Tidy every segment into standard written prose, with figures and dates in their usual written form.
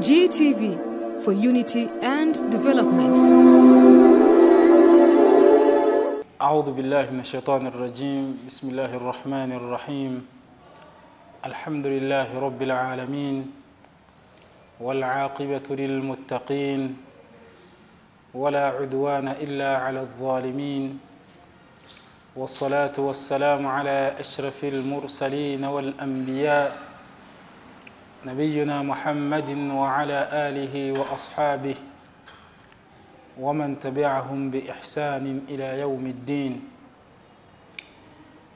GTV for unity and development. أعوذ بالله من الشيطان الرجيم. بسم الله الرحمن الرحيم. الحمد لله رب العالمين والعاقبة للمتقين ولا عدوان إلا على الظالمين والصلاة والسلام على أشرف المرسلين والأنبياء نبينا محمد وعلى آله وأصحابه ومن تبعهم بإحسان إلى يوم الدين.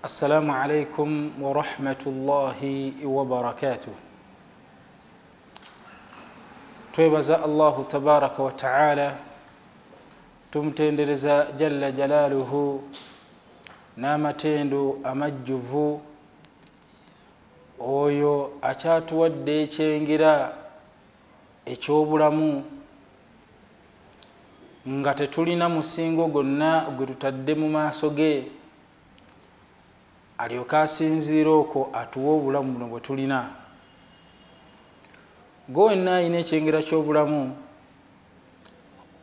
السلام عليكم ورحمة الله وبركاته. توبز الله تبارك وتعالى tumtendereza jalla jalaluhu n'amatendo amajjuvu oyo akyatuwadde ekyengera ekyobulamu nga tetulina musingo gonna gwe tutadde mu maaso ge alyoka asinziira okwo atuwa obulamu buno bwe tulina. Gwe wenna alina ekyengera ky'obulamu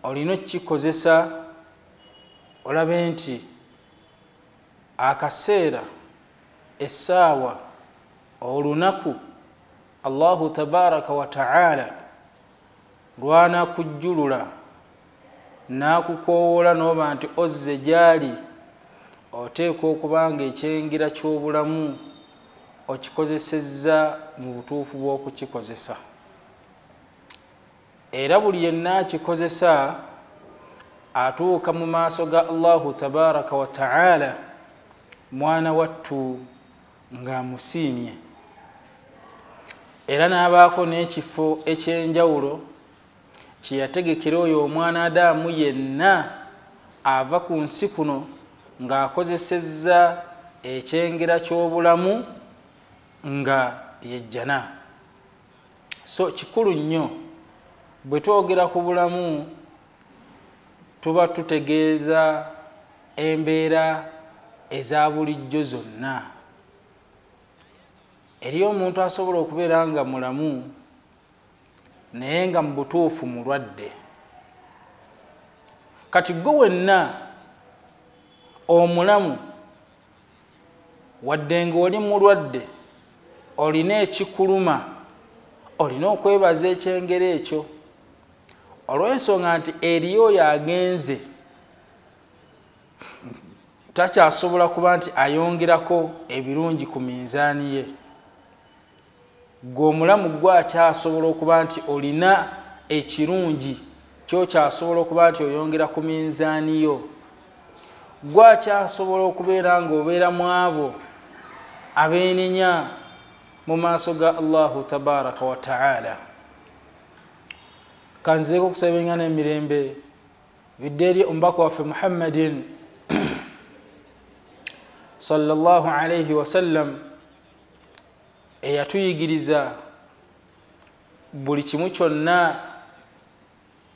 olina okukikozesa olabe nti akaseera, essaawa, olunaku Allahu tabaraka wa ta'ala lwanakujjulula n'akukoowola n'oba nti ozze gyali, oteekwa okuba nga ekyengera ky'obulamu okikozesezza mu butuufu bw'okukikozesa. Era buli yenna akikozesa atuuka mu maaso ga Allahu tabaraka wa ta'ala mwana wattu ng'amusiimye. Era n'abaako n'ekifo ekyenjawulo kye yategekera oyo omwana Adamu yenna ava ku nsi kuno ng'akozesezza ekyengera ky'obulamu nga ye jjana. So kikulu nnyo bwe twogera ku bulamu tuba tutegeeza embeera eza bulijjo zonna. Eriyo omuntu asobola okubeera nga mulamu naye nga mu butuufu mulwadde. Kati gwe wenna omulamu wadde ng'oli mulwadde olina ekikuluma, olina okwebaza ekyengera ekyo olw'ensonga nti eriyo oyo agenze takyasobola kuba nti ayongerako ebirungi ku minzaani ye. Gwe omulamu gwe akyasobola okuba nti olina ekirungi kyokyasobola okuba nti oyongera ku minzaani yo. Gwe akyasobola okubeera ng'obeera mu abo abeenenya mu maaso ga Allahu tabaraka wa ta'ala. Kanzeeko okusaba n'emirembe bidde eri omubaka waffe Muhammadin sallallahu alayhi wasallam eyatuyigiriza buli kimu kyonna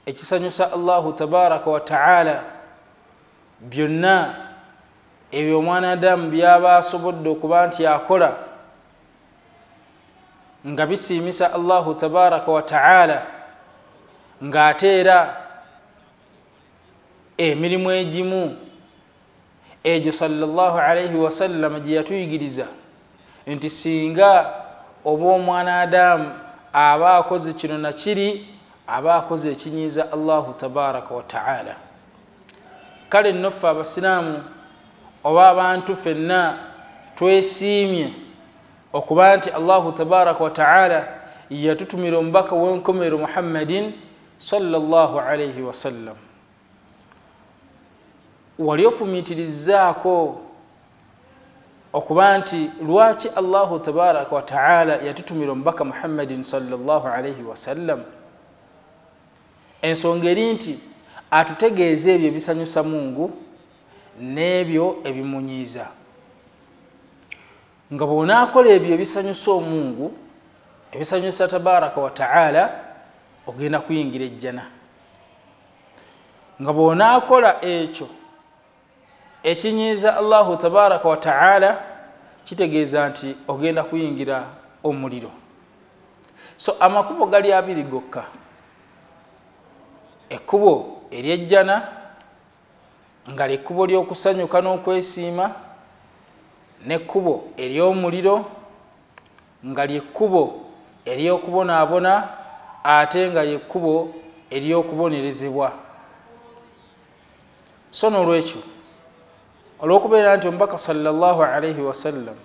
ekisanyusa Allahu tabaraka wa ta'ala, byonna ebyo omwana Adamu byaba asobodde okuba nti akola nga bisiimisa Allahu tabaraka wa ta'ala, ng'ate era emirimu egimu egyo sallallahu alayhi wasallam gye yatuyigiriza nti singa oba omwana Adamu aba akoze kino na kiri aba akoze ekinyiiza Allahu tabaraka wa ta'ala. Kale nno ffe abasiraamu oba abantu ffenna twesiimye okuba nti Allahu tabaraka wa ta'ala yatutumira omubaka w'enkomero Muhammadin sallallahu alayhi wasallam. Wali ofumiitirizzaako okuba nti lwaki Allahu tabaraka wa ta'ala yatutumira omubaka Muhammadin sallallahu alayhi wasallam? Ensonga eri nti atutegeeza ebyo ebisanyusa Mungu n'ebyo ebimunyiiza. Nga bw'onaakola ebyo ebisanyusa Omungu, ebisanyusa tabaraka wa ta'ala, ogenda kuyingira ejjana. Nga bw'onaakola ekyo ekinyiiza Allahu tabaraka wa ta'ala, kitegeeza nti ogenda kuyingira omuliro. So amakubo gali abiri gokka. Ekkubo eryejjana nga lyekkubo ly'okusanyuka n'okwesiima, n'ekkubo ery'omuliro nga lyekkubo ery'okubonaabona ate nga yekkubo ery'okubonerezebwa. So n'olwekyo olw'okubeera nti omubaka sallallahu alaihi wasallam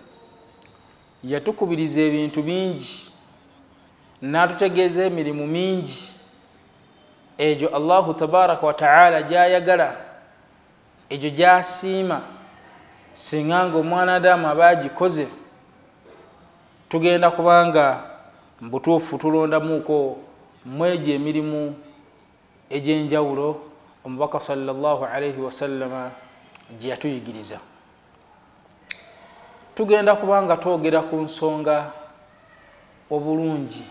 yatukubiriza ebintu bingi n'atutegeeza emirimu mingi egyo Allahu tabaraka wa ta'ala gy'ayagala, egyo gy'asiima, singa ng'omwana Adamu aba agikoze tugenda kubanga mbutuufu tulondamuuko mwegyo emirimu egy'enjawulo omubaka sallallahu alaihi wasallama gye yatuyigiriza. Tugenda kubanga twogera ku nsonga obulungi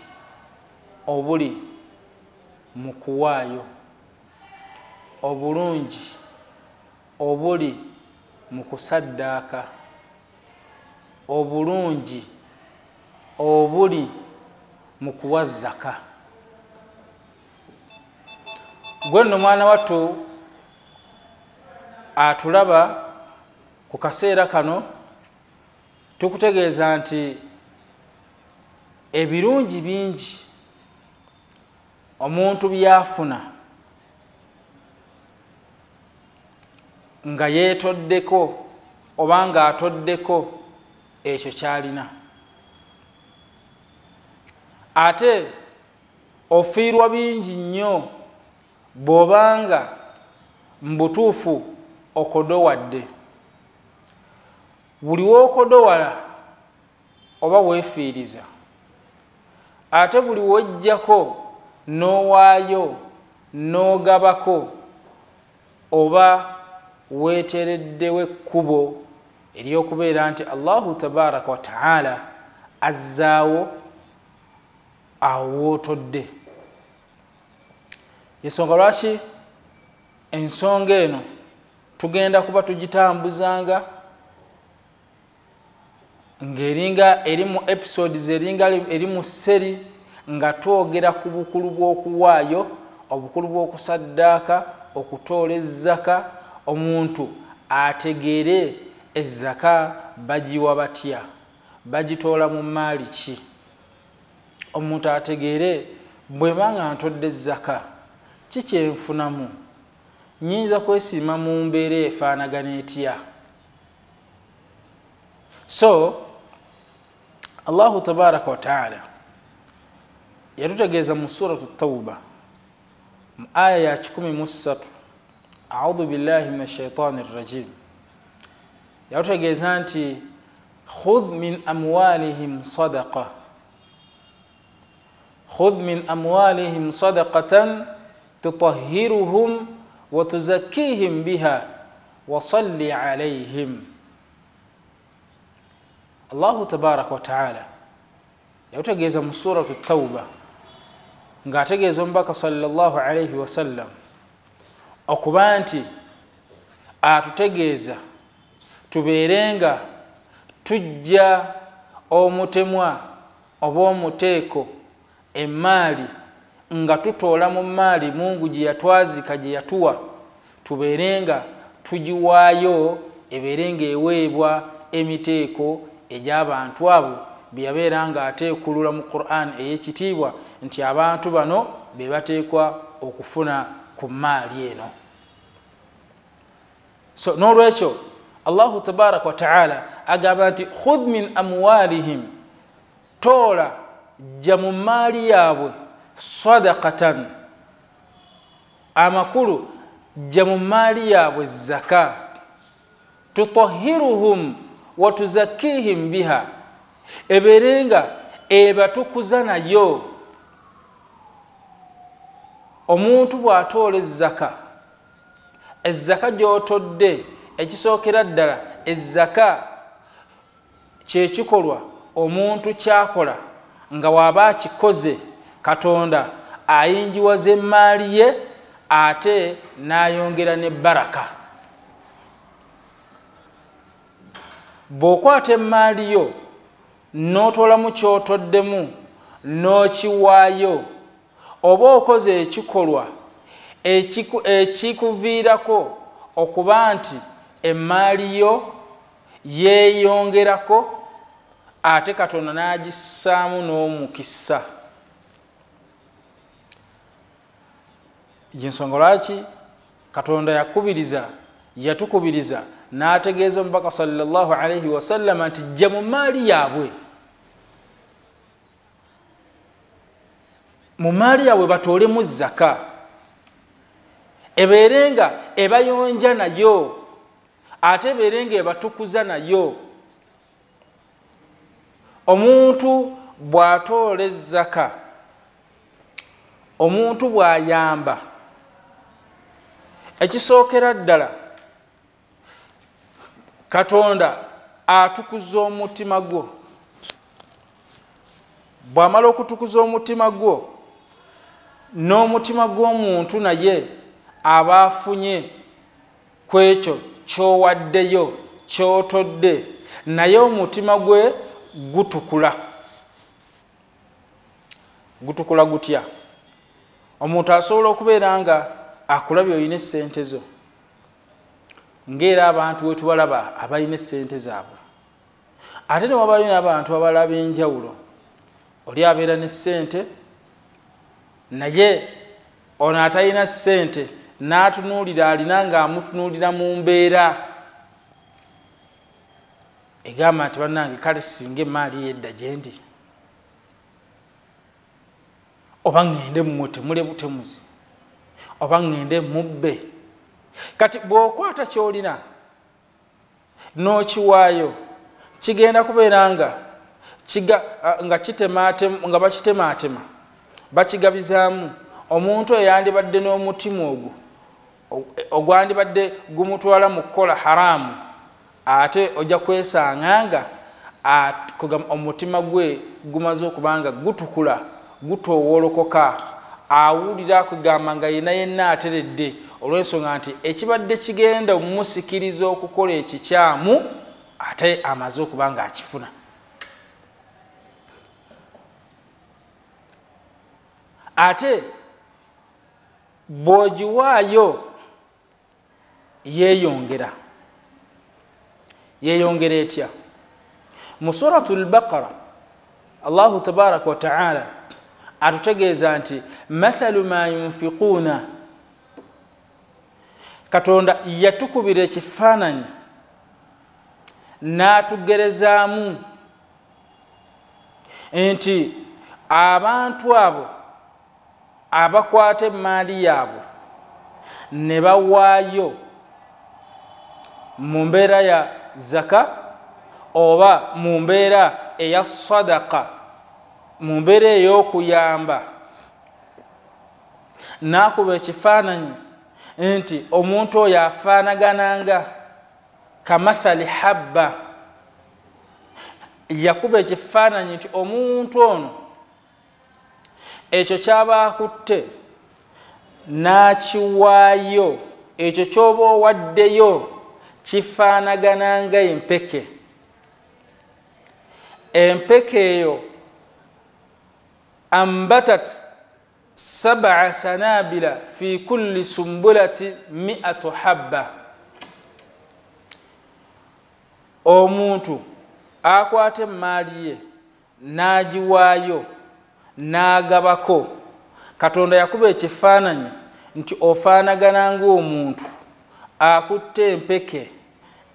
obuli mu kuwaayo, obulungi obuli mu kusaddaaka, obulungi obuli mu kuwa zaka. Gwe nno mwana wattu atulaba ku kaseera kano, tukutegeeza nti ebirungi bingi omuntu byafuna nga yeetoddeko oba nga atoddeko ekyo kyalina, ate ofiirwa bingi nnyo bw'obanga mbutuufu okodowadde. Buli w'okodowala oba weefiiriza, ate buli w'ojjako n'owaayo n'ogabako oba weeteereddewo ekkubo ery'okubeera nti Allahu tabaraka wa ta'ala azzaawo awo wootodde. Ensonga lwaki ensonga eno tugenda kuba tugitambuzanga ng'eringa eri mu episodes eringa eri mu seri nga twogera ku bukulu bw'okuwaayo, obukulu bw'okusaddaaka, okutoola ezzaka, omuntu ategeere ezzaka bagiwa batya, bagitoola mu maali ki. Omuntu ategeere bwe nga ntodde ezzaka ki kyenfunamu, nnyinza kwesiima mu mbeera efaanagana etya. So Allahu tabaraka wa ta'ala yatutegeeza mu suratu Tawba mu aya ya 13, a'udhu billahi minash shaitani rrajim, yatutegeeza nti khudh min amwalihim sadaqa, khudh min amwalihim sadaqatan tutahhiruhum wa tuzakkihim biha wa salli alayhim. Allahu tabaraka wa ta'ala yatutegeeza mu suratu Tawba ng'ategeeza omubaka sallallahu alayhi wasallam okuba nti atutegeeza tubeerenga tujja omutemwa oba omuteeko emaali nga tutoola mu maali Mungu gye yatwazika gye yatuwa, tubeerenga tugiwaayo ebeerenga eweebwa emiteeko egy'abantu abo bye yabeera ng'ateekulula mu Qur'an ey'ekitiibwa nti abantu bano be bateekwa okufuna ku maali eno. So n'olwekyo Allahu tabaraka wa ta'ala agamba nti khudh min amwalihim, toola jja mu maali yaabwe, sadaqatan, amakulu jja mu maali yaabwe zaka, tutahhiruhum wa tuzakkihim biha, ebeerenga ebatukuza nayo. Omuntu bw'atoola ezzaka, ezzaka gy'otodde ekisookera ddala, ezzaka kyekikolwa omuntu kyakola nga waaba akikoze Katonda ayinjiwaza emaali ye ate n'ayongera ne baraka. Bw'okwata emaali yo n'otoolamu kyotoddemu n'okiwaayo oba okoze ekikolwa ekikuviirako okuba nti emmaali yo yeeyongerako ate Katonda n'agissaamu n'omukisa. Y'ensonga lwaki Katonda yatukubiriza n'ategeeza omubaka sallallahu alayhi wa sallam nti jja mu maali yaabwe, mu maali yaabwe batoolemu zaka, ebeerenga ebayonja nayo ate ebeerenga ebatukuza nayo. Omuntu bw'atoola ezzaka, omuntu bw'ayamba, ekisookera ddala Katonda atukuza omutima gwo. Bw'amala okutukuza omutima gwo, n'omutima gw'omuntu naye aba afunye ku ekyo ky'owaddeyo ky'otodde, naye omutima gwe gutukula. Gutukula gutya? Omuntu asobola okubeera nga akulabye olina essente zo, ng'era abantu we tubalaba abalina essente zaabwe, ate ne wabayo n'abantu abalaba enjawulo. Oli abeera n'essente naye ono atalina ssente n'atunuulira, alina ng'amutunuulira mu mbeera egamba nti bannange kale singa emmaali yedda gye ndi, oba ŋŋende mmutemule butemuzi, oba ŋŋende mubbe. Kati bw'okwata ky'olina n'okiwaayo, kigenda kubeera nga bakitemaatema, bakigabizaamu. Omuntu eyandibadde n'omutima ogwo ogwandibadde gumutwala mu kukola haraamu, ate ojja kwesanga nga omutima gwe gumaze okuba nga gutukula, gutoowolokoka, awulira kugamba nga yenna ateredde, olw'ensonga nti ekibadde kigenda omusikiriza okukola ekikyamu ate amaze okuba nga akifuna. Ate bw'ogiwaayo yeeyongera etya? Mu suratul Baqara Allahu tabaraka wa ta'ala atutegeeza nti mathalu ma yunfiquuna, Katonda yatukubira ekifaananyi n'atugerezaamu nti abantu abo abakwata emmaali yaabwe ne bawaayo mu mbeera ya zaka oba mu mbeera eya sadaka, mu mbeera ey'okuyamba, n'akuba ekifaananyi nti omuntu oyo afaanagananga kamathali habba. Yakuba ekifaananyi nti omuntu ono ekyo kyaba akutte n'akiwaayo, ekyo ky'oba owaddeyo kifaanagananga empeke. Empeke eyo ambatat 7 sanabila fi kulli sumbulati 100 habba. Omuntu akwata emmaali ye n'agiwaayo n'agabako, Katonda yakuba ekifaananyi nti ofaanagana ng'omuntu akutte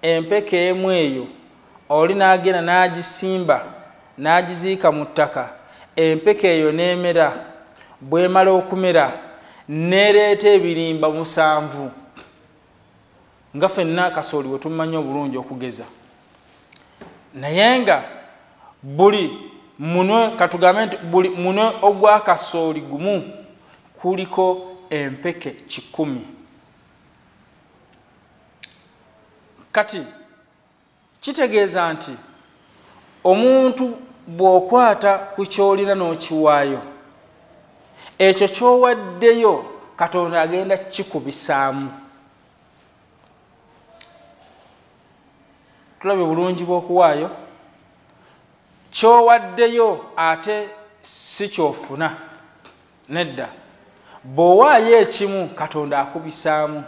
empeke emu eyo, oli n'agenda n'agisimba n'agiziika mu ttaka, empeke eyo n'emera. Bw'emala okumera n'ereeta ebirimba 7. Nga ffenna kasooli we tumanyi obulungi okugeza, naye nga buli munwe, katugambe nti buli munwe ogwa kasooli gumu kuliko empeke 100. Kati kitegeeza nti omuntu bw'okwata ku ky'olina n'okiwaayo, ekyo ky'owaddeyo Katonda agenda kikubisaamu. Tulabye bulungi bw'okuwaayo, ky'owaddeyo ate si kyofuna nedda bw'owaayo ekimu Katonda akubisaamu.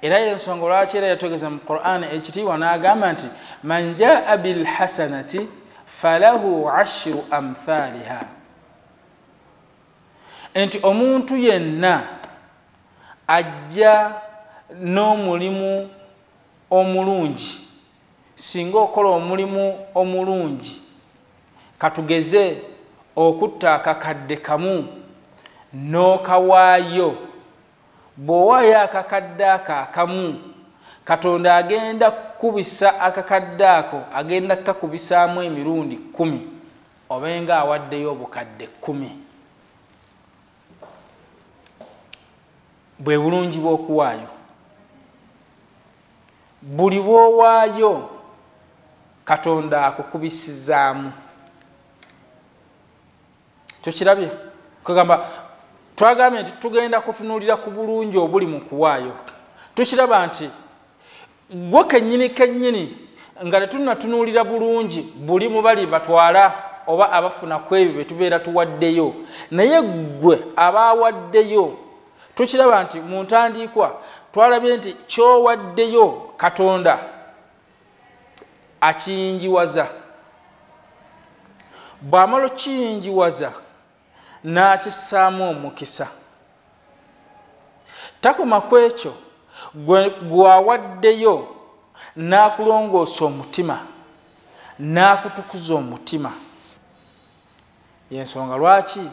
Era y'ensonga lwaki era yatwegeza mu Qur'an ekitiibwa n'agamba nti man jaa bilhasanati falahu ashru amthaliha, nti omuntu yenna ajja n'omulimu omulungi. Singa okola omulimu omulungi, katugeze okutta akakadde kamu n'okawaayo, bw'owaayo akakadde akamu Katonda agenda kukubisa akakadde ako, agenda kakubisaamu emirundi 10 obenga awaddeyo obukadde 10. Bwe bulungi bw'okuwaayo. Buli bw'owaayo Katonda akukubisizaamu. Tukirabye kugamba twagambye nti tugenda kutunuulira ku bulungi obuli mu kuwaayo. Tukiraba nti gwe kennyini nga tetunnatunuulira bulungi buli mu bali batwala oba abafuna ku ebyo bye tubeera tuwaddeyo, naye gwe abaawaddeyo tukiraba nti mu ntandiikwa twalabye nti ky'owaddeyo Katonda akiyingiwaza. Bw'amala okiyingiwaza n'akissaamu omukisa. Takoma ku ekyo, gwawaddeyo n'akulongoosa omutima, n'akutukuza omutima. Y'ensonga lwaki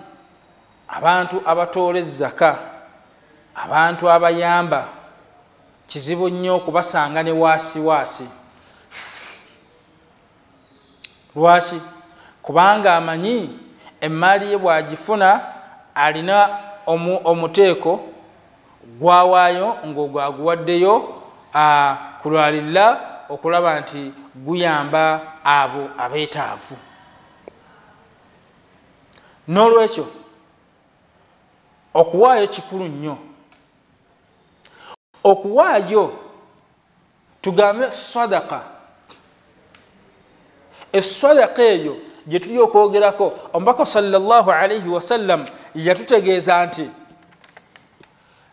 abantu abatoola ezzaka, abantu abayamba, kizibu nnyo okubasanga ne waasiwaasi. Lwaki? Kubanga amanyi emmaali ye bw'agifuna alina omuteeko gwawaayo ng'ogwaguwaddeyo kulwalira okulaba nti guyamba abo abeetaavu. N'olwekyo okuwaayo kikulu nnyo. Okuwaayo tugambe sadaka. Essadaka eyo gye tuli okwogerako, omubaka sallallahu alayhi wasallam yatutegeeza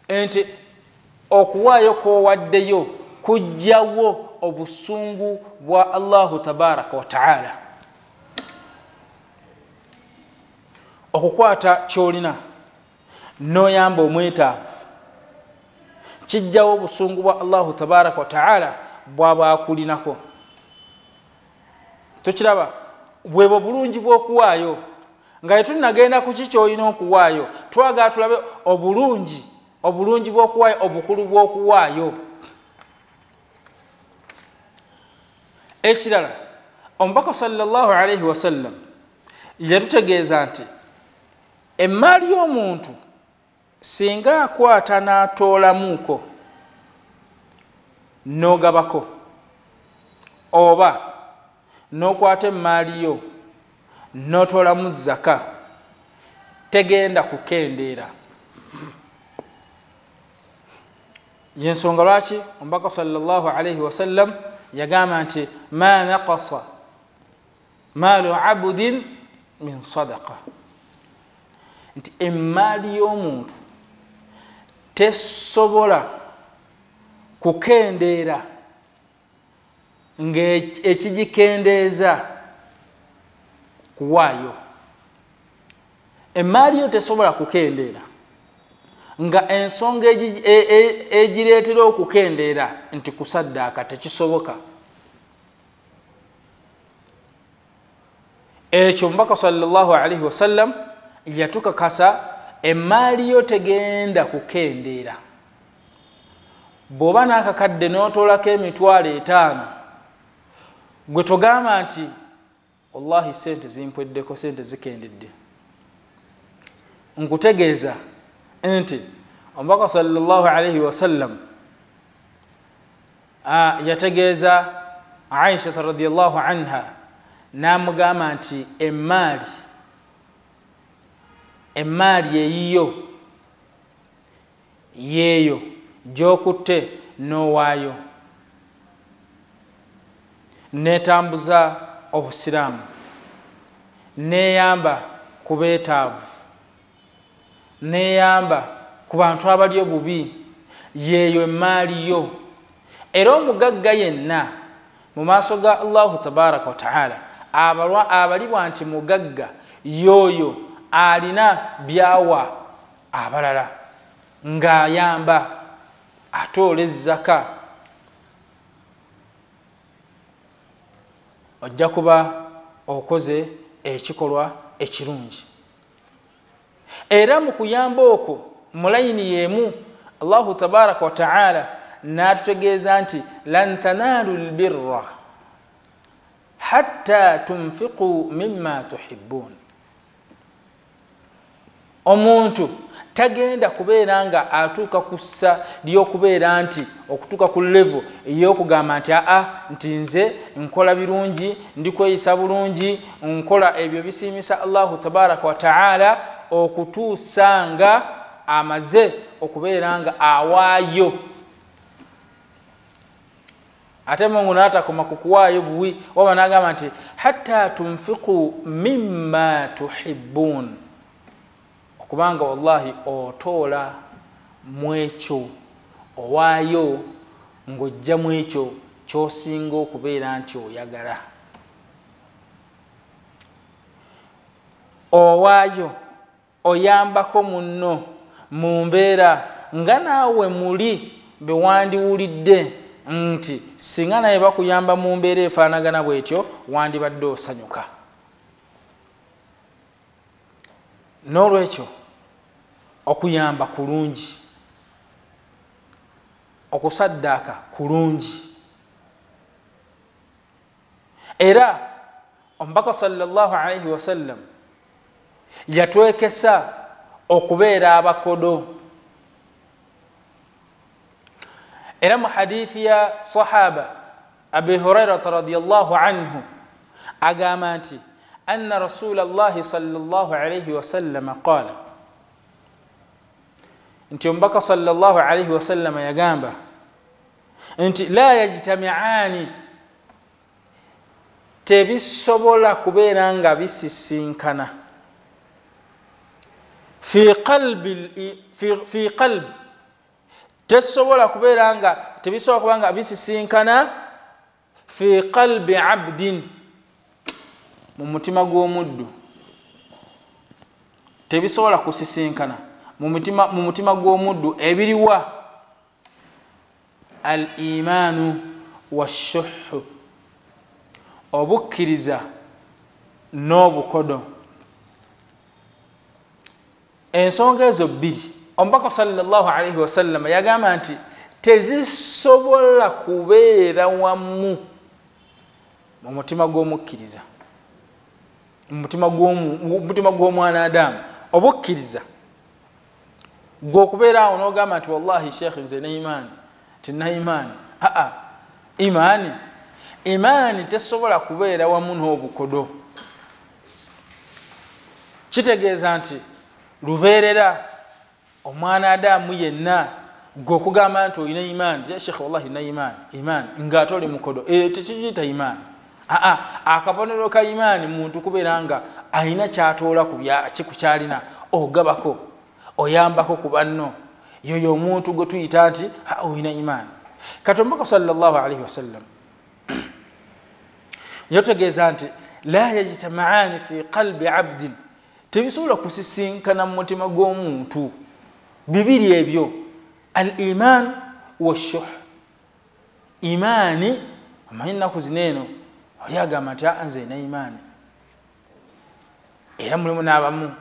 nti okuwaayo kw'owaddeyo kujjawo obusungu bwa Allahu tabaraka wa ta'ala. Okukwata ky'olina n'oyamba omwetaavu kijjawo obusungu bwa Allahu tabaraka wa ta'ala bw'aba akulinako. Tukiraba bwebo bulungi bw'okuwaayo nga tetunnagenda ku kiki olina okuwaayo, twagala tulabe obulungi bw'okuwaayo, obukulu bw'okuwaayo. Ekirala, omubaka sallallahu alayhi wasallam yatutegeeza nti emmaali y'omuntu singa akwata n'atoolamuuko n'ogabako, oba n'okwata emmaali yo n'otoolamu zaka, tegenda kukendeera. Y'ensonga lwaki omubaka sallallahu alayhi wasallam yagamba nti ma naqasa maalu abudin min sadaqa, nti emmaali y'omuntu tesobola kukendeera ng'ekigikendeeza kuwaayo. Emmaali yo tesobola kukendeera nga ensonga egireetera okukendeera nti kusaddaaka tekisoboka. Ekyo omubaka sallallahu alayhi wasallam yatukakasa emmaali yo tegenda kukendeera. Bw'oba n'akakadde n'otoolako $50,000 gwe togamba nti wallahi sente zimpweddeko, sente zikendedde. Nkutegeeza nti omubaka sallallahu alayhi wasallam yategeeza Aisha radhiyallahu anha n'amugamba nti emmaali yeeyo gy'okutte n'owaayo n'etambuza obusiraamu. neyamba ku beetaavu, neyamba ku bantu abali obubi, yeeyo emaali yo. Era omugagga yenna mu maaso ga Allahu tabaraka wa taala abalibwa nti mugagga yoyo alina byawa abalala ng'ayamba atoola ezzaka, ojja kuba okoze ekikolwa ekirungi. Era mu kuyamba okwo mu layini yeemu Allahu tabaraka wa taala n'atutegeeza nti lan tanaalu lbirra hatta tunfiqu mimma tuhibbun. Omuntu tagenda kubeera nga atuuka ku ssa ly'okubeera nti okutuuka ku level ey'okugamba nti nti nze nkola birungi, ndikweyisa bulungi, nkola ebyo bisiimisa Allahu tabaraka wa taala, okutuusa nga amaze okubeera nga awaayo. Ate Mungu n'atakoma ku kuwaayo buwi, waba n'agamba nti hatta tunfiqu mimma tuhibbun, okubanga wallahi otoola mu ekyo, owaayo ng'ojja mu ekyo ky'osinga okubeera nti oyagala. Owaayo oyambako munno mu mbeera nga naawe muli be wandiwulidde nti singa naye bakuyamba mu mbeera efaanagana bw'etyo wandibadde osanyuka. N'olwekyo okuyamba kulungi, okusaddaaka kulungi. Era omubaka sallallahu alaihi wasallam yatwekesa okubeera abakodo. Era mu hadithi ya sahaba Abi Hurairata radiyallahu anhu agamba nti anna rasulallahi sallallahu alaihi wasallam qala, nti omubaka sallallahu alaihi wasallam yagamba nti la yajtami'ani, tebisobola kubeera nga bisisinkana fi qalbi, tesobola kubeera nga tebisobola kuba nga bisisinkana fi qalbi abdin, mu mutima gw'omuddu. Tebisobola kusisinkana mu mutima gw'omuddu ebiriwa al imaanu washuhhu, obukkiriza n'obukodo. Ensonga ezo bbiri omubaka sallallahu alaihi wasallam yagamba nti tezisobola kubeera wamu mu mutima gw'omukkiriza, mu mutima gw'omwana Adamu. Obukkiriza gw'okubeera awo n'ogamba nti wallahi sheekh nze ne imaani, tina imaani. Imaani tesobola kubeera wamu n'obukodo. Kitegeeza nti lubeerera omwana Adamu yenna gw'okugamba nti olina imaani, sheekh wallahi na imaani ng'ate oli mukodo, tekiyita imaani. Akabonero ka imaani muntu kubeera nga alina kyatoola ku kyalina, ogabako, oyambako ku banno, yoyo omuntu gwe tuyita nti olina imaani. Kati omubaka sallallahu alaihi wasallam yategeeza nti la yajtamaani fi qalbi abdin, tebisobola kusisinkana mu mutima gw'omuntu. Bibiri ebyo, al iman washuh. Imaani, amanyi ennaku zino eno oli agamba nti nze na imaani, era mulimu n'abamu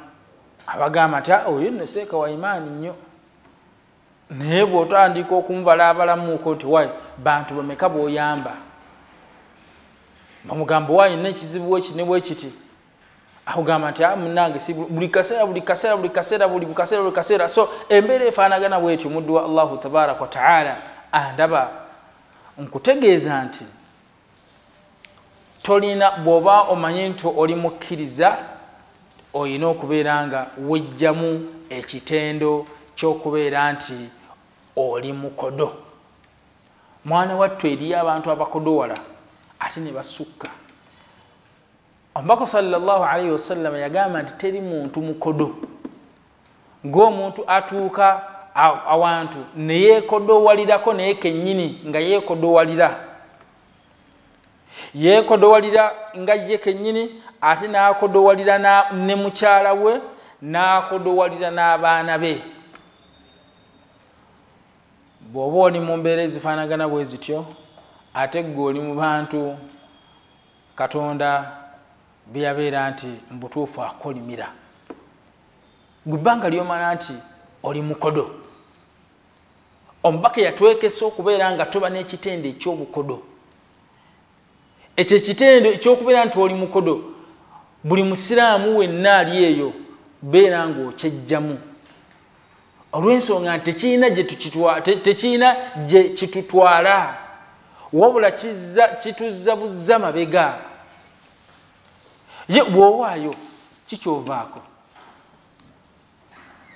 abagamba nti oyo nno seeka wa imaani nnyo, naye bw'otandika okumubalabalamuuko nti wayi bantu bameka b'oyamba, bamugamba wayi nina ekizibu eki ne bwe kiti, akugamba nti munnange si buli kaseera. So embeera efaanagana bw'etyo muddu wa Allahu tabaraka wa taala andaba nkutegeeza nti tolina, bw'oba omanyi nti oli mukkiriza, olina okubeera nga wejjamu ekitendo ky'okubeera nti oli mukodo. Mwana wattu eriyo abantu abakodo wala ate ne basukka. Omubaka sallallahu alayhi wasallam yagamba nti teri muntu mukodo ng'omuntu atuuka awantu ne yeekodowalirako naye kennyini nga yeekodowalira nga ye kennyini ate n'akodowalira ne mukyala we n'akodowalira n'abaana be. Bw'oba oli mu mbeera ezifaanagana bwe zityo ate ggwe oli mu bantu Katonda bye yabeera nti mbutuufu akolimira, gwe ebbanga ly'omala nti oli mukodo. Omubaka yatwekesa okubeera nga toba n'ekitende eky'obukodo. Ekyo ekitende ekyokubeera nti oli mukodo, buli musiraamu wenna ali eyo beera ng'okyejjamu, olw'ensonga nti tekiina gye kitutwala, wabula kituzza buzza mabega. Ye bw'owaayo kikyovaako,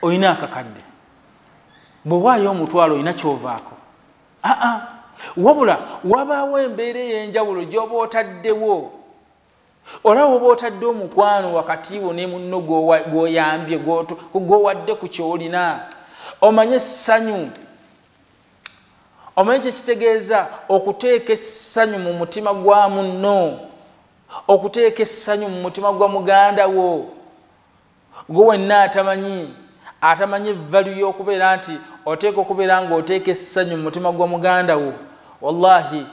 olina akakadde, bw'owaayo omutwalo olina kyovaako. Wabula wabaawo embeera ey'enjawulo gy'oba otaddewo. Olaba oba otadde omukwano wakati wo ne munno gw'oyambye gw'owadde ku ky'olina, omanye essanyu, omanye kye kitegeeza okuteeka essanyu mu mutima gwa munno, okuteeka essanyu mu mutima gwa muganda wo gwe wenna atamanyi value y'okubeera nti oteeka okubeera ng'oteeka essanyu mu mutima gwa muganda wo. Wallahi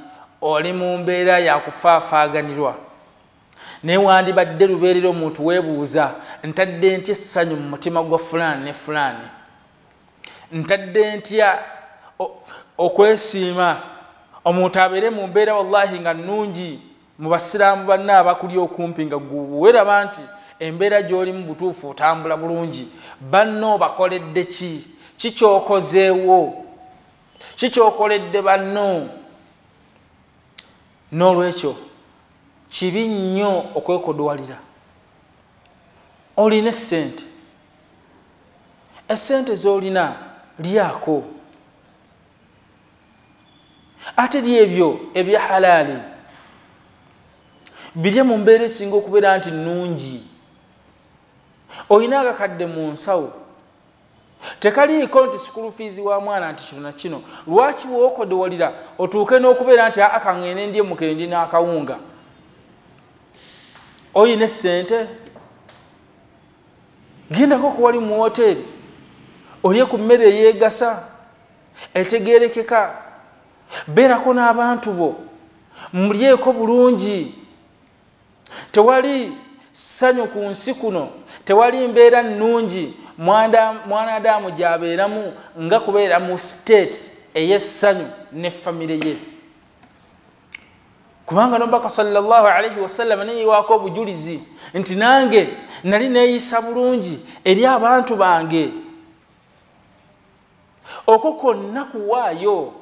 oli mu mbeera yakufaafaaganirwa. Naye wandibadde lubeerera omuntu weebuuza, ntadde ntya essanyu mu mutima gwa fulaani ne fulaani, ntadde ntya okwesiima omuntu abeere mu mbeera wallahi nga nnungi mu basiraamu banna abakuli okumpi nga weeraba nti embeera gy'oli mu butuufu otambula bulungi, banno bakoledde ki? Kikyokozeewo, kikyokoledde banno. N'olwekyo kibi nnyo okwekodowalira. Olina essente, essente z'olina lyako, ate lyebyo ebya halaali birye mu mbeera esinga okubeera nti nnungi. Olina akakadde mu nsawo, tekaliiko nti school fees wa mwana nti kino na kino. Lwaki bw'okodowalira otuuke n'okubeera nti akaŋŋende ndye mukendi n'akawunga? Oyina essente, gendako kuwali mu woteeri olye ku mmere eyeegasa etegeerekeka, beerako n'abantu bo mulyeko bulungi. Tewali ssanyu ku nsi kuno, tewali mbeera nnungi mwanadamu gy'abeeramu nga kubeera mu state ey'essanyu ne famire ye. Kubanga n'Omubaka sallallahu alayhi wasallam neeyiwaako obujulizi nti nange nali neeyisa bulungi eri abantu bange. Okwo konna kuwaayo.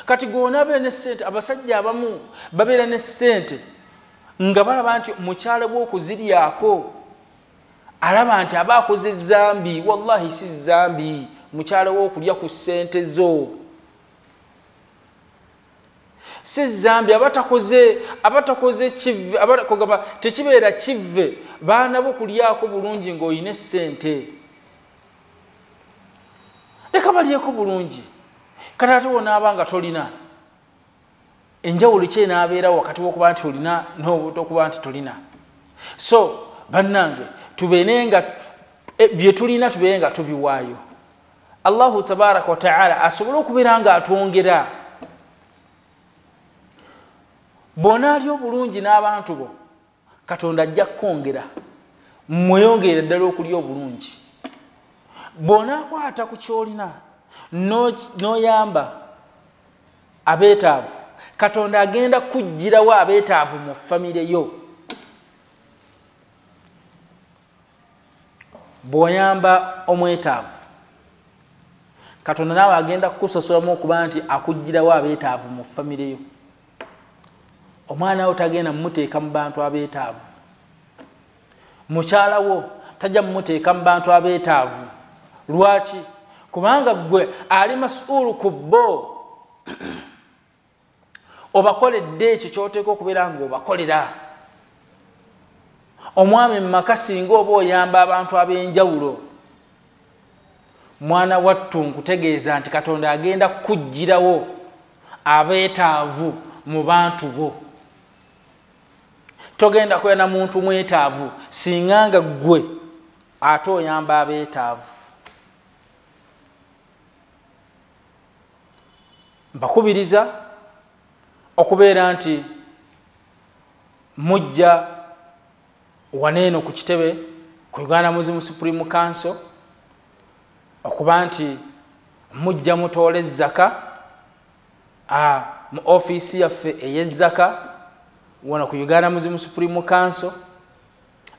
Kati gonna abeera ne ssente, abasajja abamu babeera ne ssente nga balaba nti mukyala w'okuziryako alaba nti aba akoze zambi. Wallahi si zambi mukyala w'okulya ku ssente zo, si zambi. abatakoze kivve, abatakogaba tekibeera kivve baana bo kulyako bulungi ng'olina ssente. Leka balyeko bulungi. Kati ate wonaaba nga tolina, enjawulo ki enaabeerawo wakati w'okuba nti olina n'okuba nti tolina? So bannange, tubeere nga bye tulina tubeere nga tubiwaayo. Allahu tabaraka wa taala asobole okubeera nga atwongera. Bw'onaalya obulungi n'abantu bo, Katonda ajja kwongera, mweyongere ddala okulya obulungi. Bw'onaakwata ku ky'olina n'oyamba abeetaavu, Katonda agenda kujjirawo abeetaavu mu famire yo. Bw'oyamba omwetaavu, Katonda naawe agenda kukusasulamu okuba nti akujjirawo abeetaavu mu famire yo. Omwana wo tagenda mmuteeka mu bantu abeetaavu, mukyala wo tajja mmuteeka mu bantu abeetaavu. Lwaki? Kubanga gwe ali masuulu ku bo. Obakoledde ekyo ky'oteeka okubeera ng'obakolera. omwami mumaka singa oba oyamba abantu ab'enjawulo mwana wattu nkutegeeza nti Katonda agenda kukuggyirawo abeetaavu mu bantu bo. Togenda kwena muntu mwetaavu singa nga ggwe ate oyamba abeetaavu. Mbakubiriza okubeera nti mujja waneeno ku kitebe ku Uganda Muslim Supreme Council okuba nti mujja mutoola ezzaka mu ofiisi yaffe ey'ezzaka wano ku Uganda Muslim Supreme Council,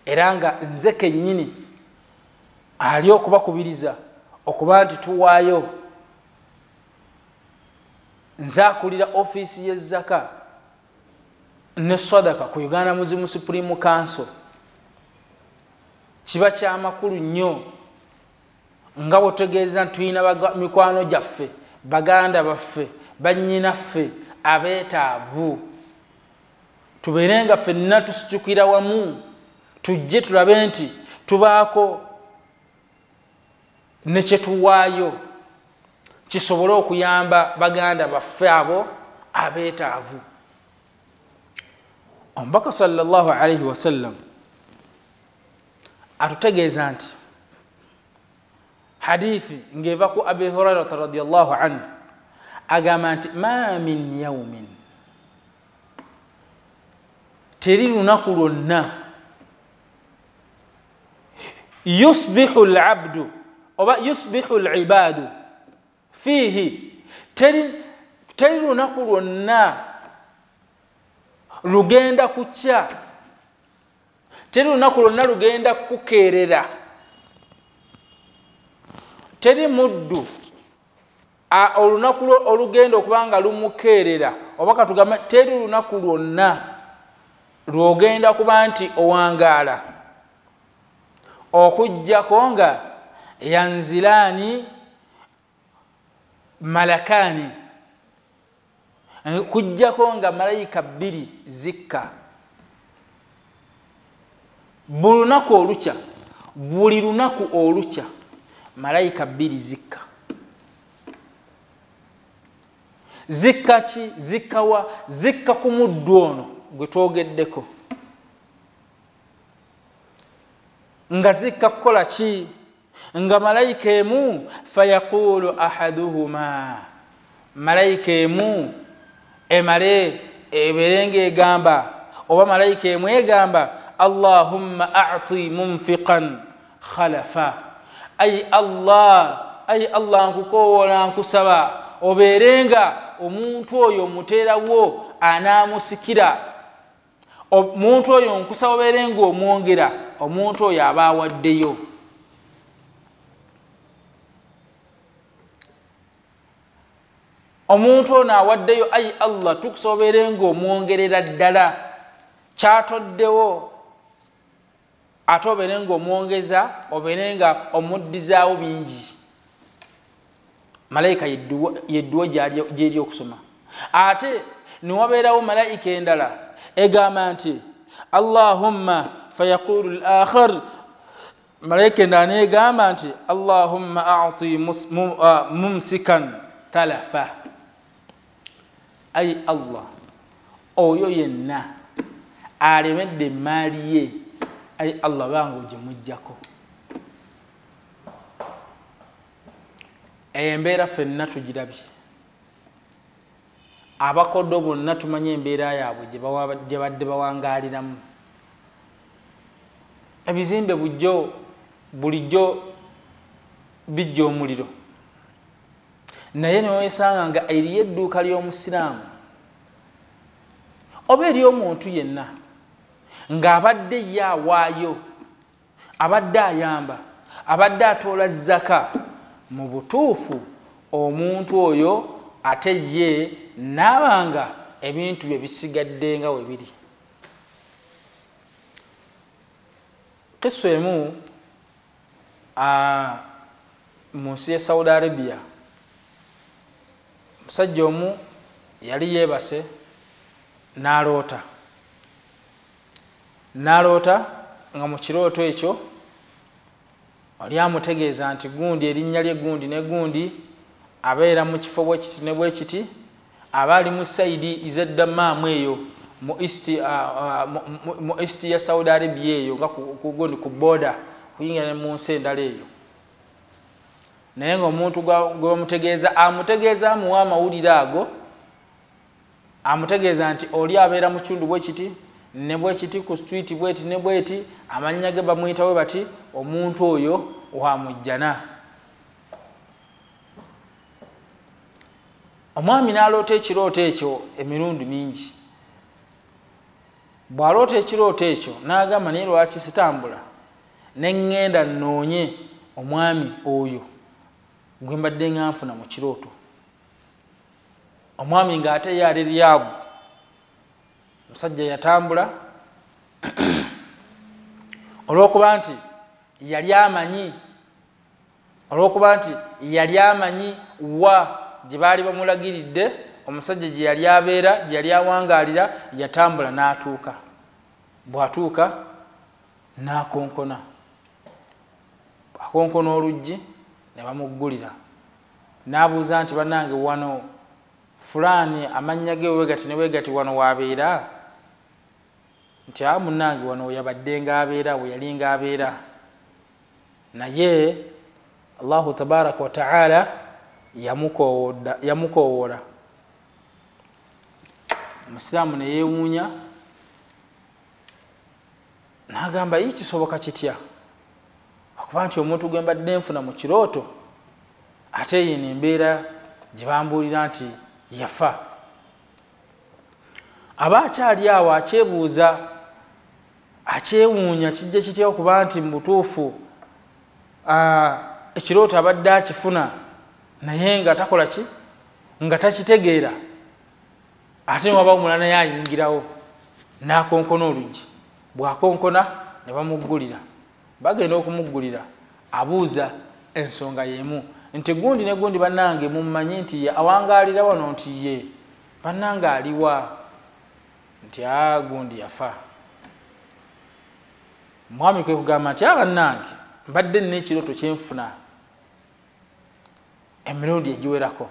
era nga nze kennyini ali okubakubiriza okuba nti tuwaayo, nze akulira ofiisi y'ezzaka ne sadaka ku Uganda Muslim Supreme Council. Kiba kyamakulu nnyo nga bwetegeeza nti tulina mikwano gyaffe, baganda baffe, bannyinaffe abeetaavu. Tubeere nga ffenna tusitukira wamu, tujje tulabe nti tubaako ne kye tuwaayo kisobole okuyamba baganda baffe abo abeetaavu. Omubaka sallallahu alaihi wasallam atutegeeza nti hadithi ng'eva ku Abi Hurairata radiyallahu anhu agamba nti ma min yawmin, teri lunaku lwonna yusbihu al-abdu oba yusbihu al-ibadu fihi, teri lunaku lwonna lugenda kukya, teri lunaku lwonna lugenda kukeerera, teri muddu olunaku olugenda okuba nga lumukeerera, oba katugambe teri lunaku lwonna lwogenda kuba nti owangaala okujjako nga yanzilaani malakani, kujjako nga malayika bbiri zikka. Buli lunaku olukya, buli lunaku olukya malayika bbiri zikka. Zikka ki? Zikka wa? Zikka ku muddu ono gwe twogeddeko. Nga zikka kukola ki? Nga malayika emu fayaqulu ahaduhuma, malayika emu emale eberenga egamba, oba malayika emu egamba Allahumma a'ti munfiqan khalafa, ay Allah nkukowoola nkusaba oberenga omuntu oyo muteerawo anaamusikira, omuntu oyo nkusaba oberenga omwongera, omuntu oyo aba awaddeyo. Omuntu ono awaddeyo, ayi Allah tukusaba oberenga omwongerera ddala kyatoddewo, ate oberenga omwongeza, oberenga omuddizaawo bingi. Malayika yedduwa gy'eri okusoma. Ate niwabeerawo malayika endala egamba nti Allahumma, fayaqulu al-akhar, malayika endala negamba nti Allahumma a'ti mumsikan talafa, ay Allah oyo yenna alemedde emaali ye, ay Allah banga ogimuggyako. Embeera ffenna tugirabye, abakoddo bonna tumanye embeera yaabwe gye badde bawangaaliramu. Ebizimbe bulijjo bijja omuliro, naye newesanga nga eriyo edduuka ly'omusiraamu oba eri omuntu yenna ng'abadde ye awaayo, abadde ayamba, abadde atoola zaka, mu butuufu omuntu oyo ate ye n'abanga ebintu bye bisigadde nga we biri. Kiso emu mu nsi ya Saudi Arabia, omusajja omu yali yeebase n'aloota nga mu kirooto ekyo oli amutegeeza nti gundi erinnya lye gundi ne gundi abeera mu kifo bwe kiti ne bwe kiti aba ali mu saidi ezeddamaamu eyo mu east ya Saudi Arabia eyo nga gundi ku border kuyingira mu nsi endala eyo naye ng'omuntu gwe bamutegeeza amutegeeza amuwa amawulire ago amutegeeza nti oli abeera mu kitundu bwe kiti ne bwe kiti ku street bweti ne bweti amannya ge bamuyitawe bati omuntu oyo wamujjana. Omwami n'aloota ekirooto ekyo emirundi mingi. Bw'aloota ekirooto ekyo n'agamba naye lwaki sitambula ne ŋŋenda nnoonye omwami oyo gwe mbadde nga nfuna mu kirooto. Omwami ng'ate ye ali Riyadh. Omusajja yatambula olw'okuba nti yali amanyi wa gye baali bamulagiridde omusajja gye yali abeera gye yali awangaalira yatambula n'atuuka. Bw'atuuka n'akonkona. Bw'akonkona oluggi ne bamuggulira. N'abuuza nti bannange wano fulaani amannya ge weegati ne weegati wano waabeera? Nti munnange wano yabadde ng'abeera bwe yali ng'abeera. Naye Allahu tabaraka wa ta'ala yamukoowoola. Omusiraamu ne yeewuunya n'agamba yi kisoboka kitya okuba nti omuntu gwe mbadde nfuna mu kirooto ate ye nembeera gye bambuulira nti yafa. Aba akyali awo akyebuuza akyewuunya kijja kitya okuba nti mu butuufu ekirooto abadde akifuna naye nga takola ki nga takitegeera ate waba omulala naye ayingirawo n'akonkona oluggi. Bw'akonkona ne bamuggulira. Bagenda okumuggulira abuuza ensonga y'emu nti gundi ne gundi bannange mummanyi nti ye awangaalira wano nti ye bannange aliwa? Nti gundi yafa. Mwami kwe kugamba nti bannange mbadde nina ekirooto kyenfuna emirundi egiwerako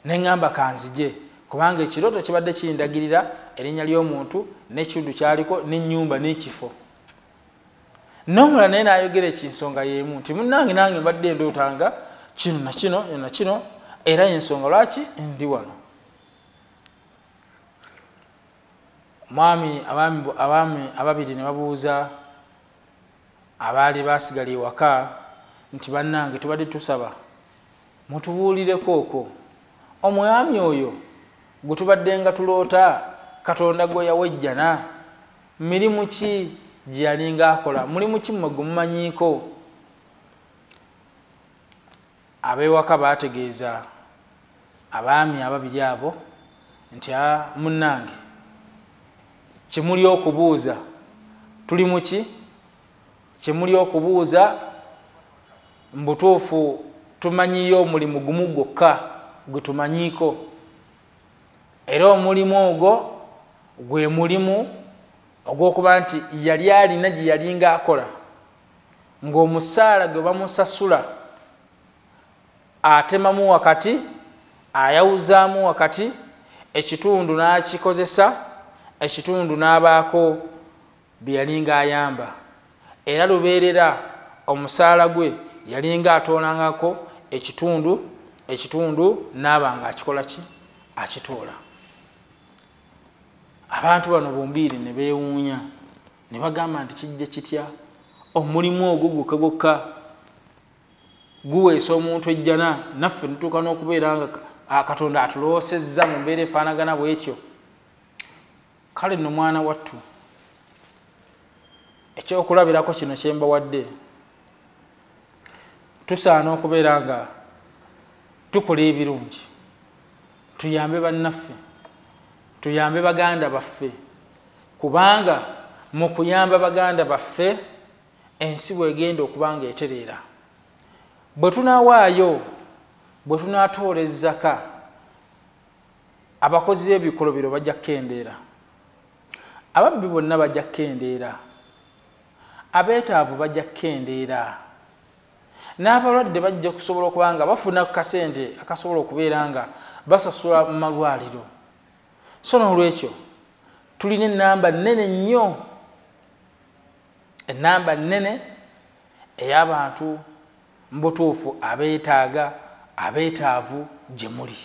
ne ŋŋamba kanzije kubanga ekirooto kibadde kindagirira erinnya ly'omuntu n'ekitundu kyaliko n'ennyumba n'ekifo. N'omulala naye n'ayogera ekinsonga y'emu nti munnange nange mbadde ndootanga kino na kino na kino era y'ensonga lwaki ndi wano. Abaami ababiri ne babuuza abaali baasigala ewaka nti bannange tubadde tusaba mutubuulireko okwo omwami oyo gwe tubadde nga tuloota Katonda gwe yawejjana mirimu ki gye yalinga akola, mulimu ki mmwe gwe mumanyiiko? Ab'ewaka baategeeza abaami ababiri abo nti munnange kyemuli okubuuza tuli mu ki? Kyemuli okubuuza mbutuufu tumanyiyo omulimu gumu gwokka gwe tumanyiiko era omulimu ogwo gwe mulimu ogw'okuba nti yali alina gye yalinga akola ng'omusaala gwe bamusasula atemamu wakati ayawuzaamu wakati ekitundu n'akikozesa ekitundu n'abaako bye yalinga ayamba era lubeerera omusaala gwe yalinga atoolangako ekitundu n'aba nga akikola ki? Akitoola. Abantu bano bombiire ne beewuunya ne bagamba nti kijja kitya omulimu ogwo gwokka guweesa omuntu ejjana naffe nituuka n'okubeera nga Katonda atuloosezza mu mbeera efaanagana bw'etyo. Kale nno mwana wattu ekyokulabirako kino kye mbawadde tusaana okubeera nga tukola ebirungi tuyambe bannaffe tuyambe baganda baffe kubanga mu kuyamba baganda baffe ensi bw'egenda okuba nga etereera. Bwe tunaawaayo bwe tunaatoola ezzaka abakozi b'ebikolobero bajja kukendeera, ababbi bonna bajja kukendeera, abeetaavu bajja kukendeera n'abalwadde bajja kusobola okuba nga bafuna ku kasente akasobola okubeera nga basasula mu malwaliro. So n'olwekyo tulina ennamba nnene nnyo, ennamba nnene ey'abantu mu butuufu abeetaavu gye muli.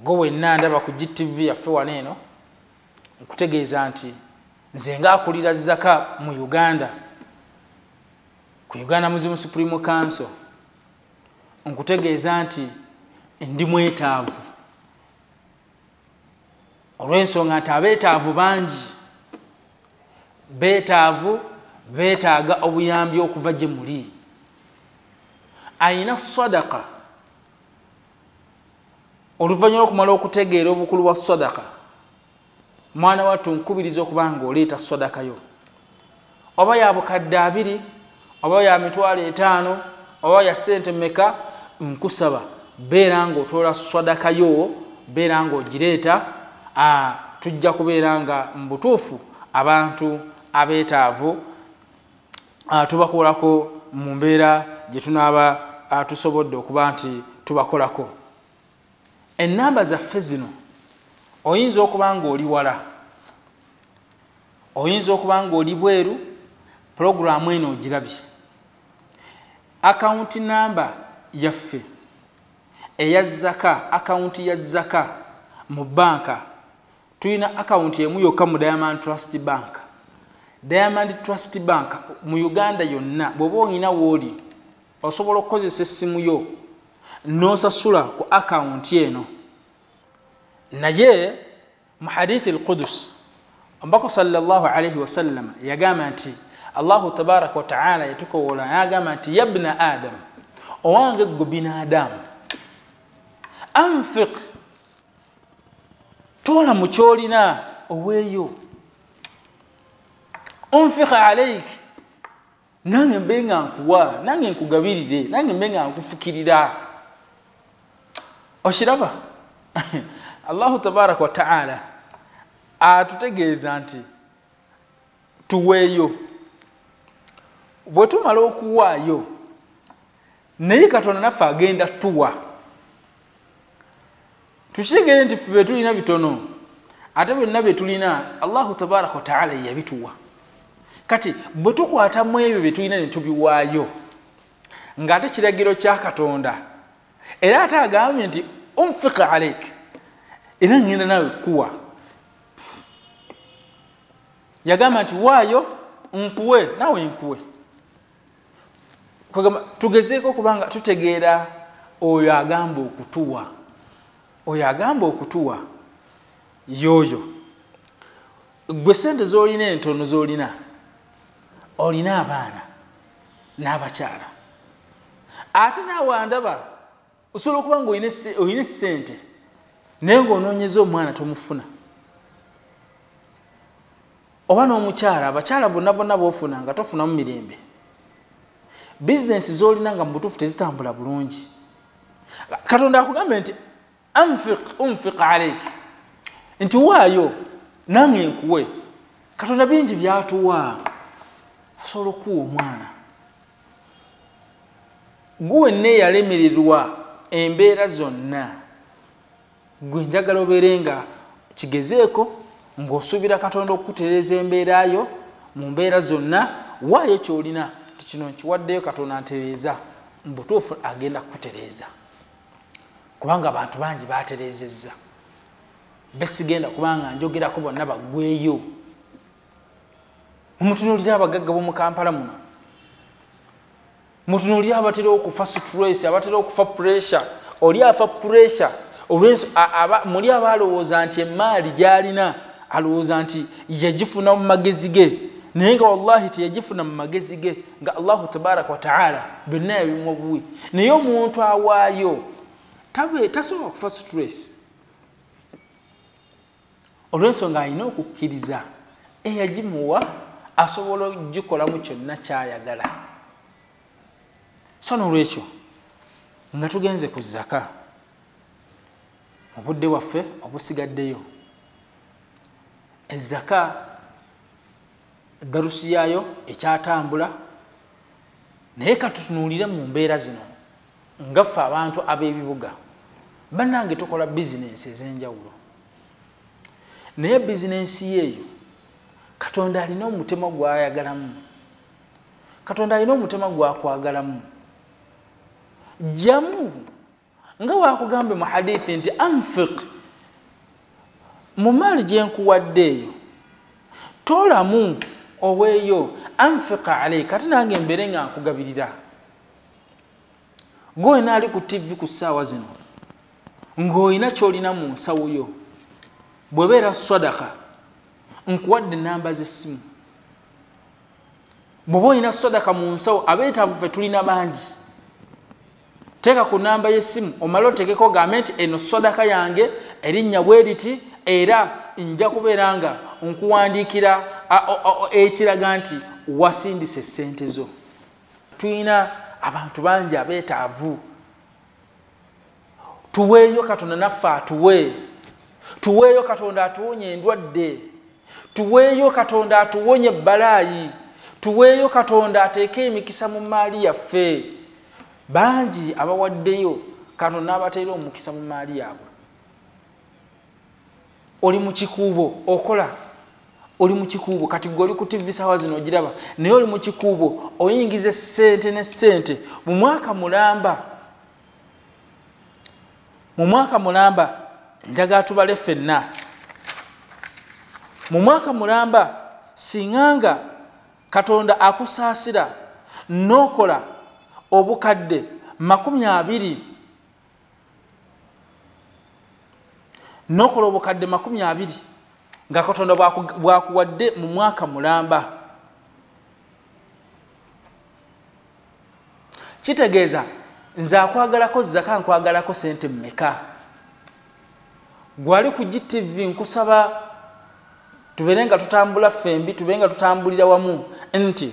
Gwe wenna ndaba ku GTV yaffe wano eno nkutegeeza nti nze ng'akulira zaka mu Uganda, ku Uganda Muslim Supreme Council, nkutegeeza nti ndi mwetaavu olw'ensonga nti abeetaavu bangi, beetaaga obuyambi okuva gye muli. Ayina sadaka, oluvannyuma okumala okutegeera obukulu bwa sadaka, mwana wattu nkubiriza okuba nga oleeta sadaka yo, oba ya bukadde 2 oba ya mitwalo 5 oba ya ssente mmeka, nkusaba beera ng'otoola sadaka yo, beera ng'ogireeta. Tujja kubeera nga mu butuufu abantu abeetaavu tubakolako mu mbeera gye tunaaba tusobodde okuba nti tubakolako. Ennamba zaffe zino oyinza okuba nga oli wala, oyinza okuba nga oli bweru, pulogulaamu eno ogirabye. Akawunti namba yaffe eya zaka, akawunti ya zaka mu banka, tulina akawunti emu yokka mu Diamond Trust Bank. Diamond Trust Bank mu Uganda yonna bw'oba olina w'oli osobola okukozesa essimu yo n'osasula ku akawunti eno. Naye mu hadithi al-Qudus Omubaka sallallahu alayhi wa sallam yagamba nti Allahu tabaraka wa ta'ala yatukowoola yagamba nti ya ibna Adam, owange gwe binaadamu, anfiq, toola mu kyolina oweeyo, unfiq alayk, nange mbe nga nkuwa, nange nkugabirire, nange mbe nga nkufukirira. Okiraba? Allahu tabaraka wa ta'ala atutegeeza nti tuweeyo. Bwe tumala okuwaayo naye Katonda naffe agenda tuwa. Tukitegere nti ffe bye tulina bitono, ate byonna bye tulina Allahu tabaraka wa ta'ala yabituwa. Kati bwe tukwatamu ebyo bye tulina ne tubiwaayo ng'ate kiragiro kya Katonda, era ate agambye nti unfiq alayk, era ngenda nawe kuwa. Yagamba nti waayo nkuwe nawe nkuwe. Tugezeeko kubanga tutegeera oyo agamba okutuwa, oyo agamba okutuwa yoyo. Gwe sente z'olina entono z'olina, olina abaana n'abakyala, ate naawe andaba osobola okuba nga olina essente naye ng'onoonyeza omwana tomufuna, oba n'omukyala, abakyala bonna b'ofuna nga tofunamu mirembe. Bizinesi z'olina nga mu butuufu tezitambula bulungi. Katonda akugambe nti unfiq alayk, nti waayo nange nkuwe. Katonda bingi byatuwa, asobola okuwa omwana. Gwe neeyalemererwa embeera zonna, gwe njagala obeere nga kigezeeko ng'osuubira Katonda okukutereeza embeera yo mu mbeera zonna. Waayo ky'olina nti kino nkiwaddeyo Katonda antereeza, mu butuufu agenda kukutereeza, kubanga abantu bangi baatereezezza. Besigenda kubanga njogerako bonna baggweeyo. Mumutunuulira abagagga b'omu Kampala muno, mutunuulira abatera okufa stress, abatera okufa pressure. Oli afa pressure muli abalowooza nti emaali gy'alina alowooza nti yagifuna mu magezi ge, naye nga wallahi teyagifuna mu magezi ge, nga Allahu tabaraka wa ta'ala byonna yabimu obuwi. Naye omuntu awaayo tasobola kufa stress, olw'ensonga alina okukkiriza eyagimuwa asobola okugikolamu kyonna ky'ayagala. So n'olwekyo nga tugenze ku zaka mu budde waffe obusigaddeyo, ezaka darusi yayo ekyatambula naye katutunuulire mu mbeera zino ngaffe abantu ab'ebibuga bannange tukola bizinensi ez'enjawulo naye bizinensi yeeyo Katonda alina omutema gw'ayagalamu Katonda alina omutema gwakwagalamu jamu nga wakugambe mu hadithi nti anfiq mu maali gye nkuwadde eyo toolamu oweeyo anfiqa alayka ate nange mbere nga nkugabirira gwoyina ali ku TV ku ssaawa zino ng'olina ky'olina mu nsawo yo bwebeera sadaka nkuwadde namba z'essimu bw'oba olina sadaka mu nsawo abeetaavu ffe tulina bangi teeka ku namba y'essimu omale otegeko gambe nti eno sadaka yange erinnya bwe riti era nja kubeera nga nkuwandiikira ekiraga nti wasindise ssente zo. Tulina abantu bangi abeetaavu. Tuweeyo Katonda naffe atuwe. Tuweeyo Katonda atuwonye endwadde. Tuweeyo Katonda atuwonye balaayi. Tuweeyo Katonda ateeke emikisa mu maali yaffe. Bangi abawaddeyo Katonda abateera omukisa mu maali yaabwe. Oli mu kikuubo okola. Oli mu kikuubo kati gwe oli ku TV sawa zino ogiraba naye oli mu kikuubo oyingiza ssente ne ssente mu mwaka mulamba njaga tubale ffenna mu mwaka mulamba singanga Katonda akusaasira n'okola obukadde 20 n'okola obukadde 20 nga Katonda bwakuwadde mu mwaka mulamba. Kitegeeza nze akwagalako zaka nkwagalako sente mmeka. Gwali ku GTV nkusaba tubeere nga tutambula ffembi tubeere nga tutambulira wamu nti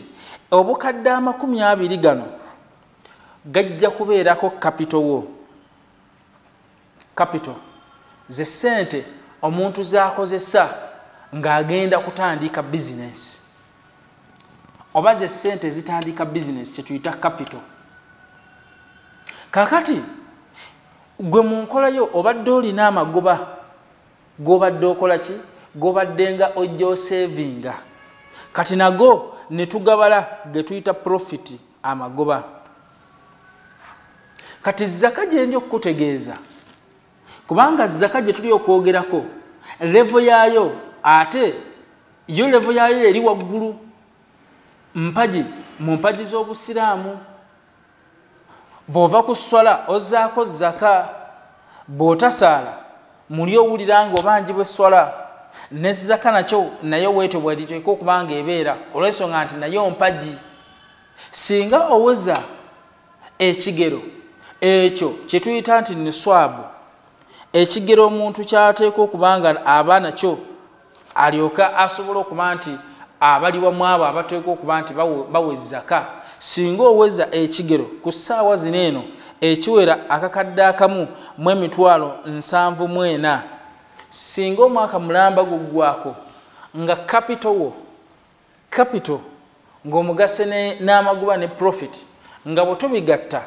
obukadde 20 gano gajja kubeerako capital ze sente omuntu z'akozesa ng'agenda kutandika business oba ze sente zitandika business kye tuyita capital. Kakati gwe mu nkolayo obadde olina amagoba g'obadde okola ki g'obadde nga ojja savinga kati nago ne tugabala ge tuyita profit amagoba. Kati zaka gye ndi okukutegeeza kubanga zaka gye tuli okwogerako level yaayo ate yo level yaayo eri waggulu mu mpaji z'obusiraamu. Bw'ova ku swala ozzaako zaka bw'otasaala muli owulira nga obangi bw'esswala ne zaka nakyo nayo weetyo bw'eriteeka okubanga ebeera olw'ensonga nti nayo mpaji. Singa oweza ekigero ekyo kye tuyita nti niswabu ekigero omuntu kyateeka okubanga aba nakyo alyoka asobola okuba nti abali wamu abo abateeka okuba nti baweza zaka. Singa oweza ekigero ku ssaawa zino eno ekiwera akakadde akamu mu emitwalo 74 singa omwaka mulamba guggwako nga capital ng'omugase n'amagoba ne profit nga bwe tubigatta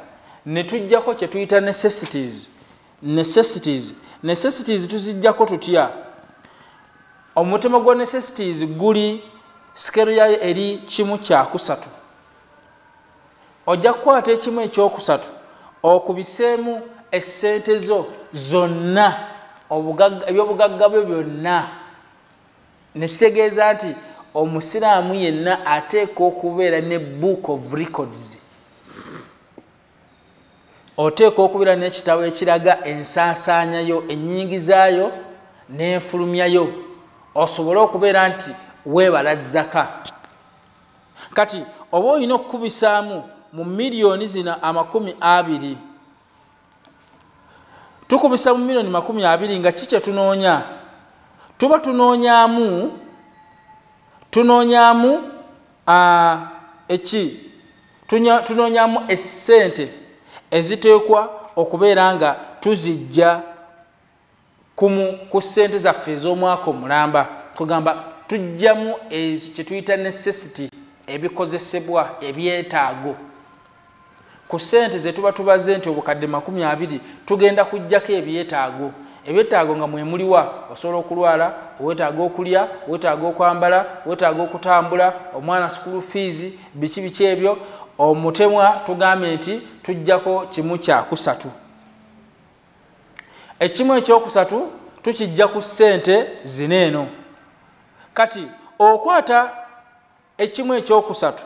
ne tujjako kye tuyita necessities tuzijjako tutya. Omutema gwa necessities guli scale yayo eri 1/3. Ojja kukwata ekimu ekyokusatu okubiseemu essente zo zonna ebyobugagga byo byonna ne kitegeeza nti omusiraamu yenna ateeka okubeera ne book of records. Oteeka okubeera n'ekitabo ekiraga ensaasaanyayo ennyingizaayo n'enfulumyayo osobole okubeera nti weebala zaka. Kati oba olina okukubisaamu mu miliyoni zina 20 tukubisa mu miliyoni 20 nga kikye tunoonya tuba tunoonyaamu tunoonyaamu essente eziteekwa okubeera nga tuzijja ku ssente zaffe ez'omwaka omulamba kugamba tujjamu kye tuyita necessity ebikozesebwa ebyetaago ku ssente ze tuba tubaze nti obukadde 20 tugenda kujjako ebyetaago ebyetaago nga mwe muliwa osobola okulwala owetaaga okulya owetaaga okwambala owetaaga okutambula omwana school fees biki ebyo omutemwa tugambe nti tujjako kimu kya kusatu ekimu ekyokusatu tukijja ku ssente zineeno kati okwata ekimu ekyokusatu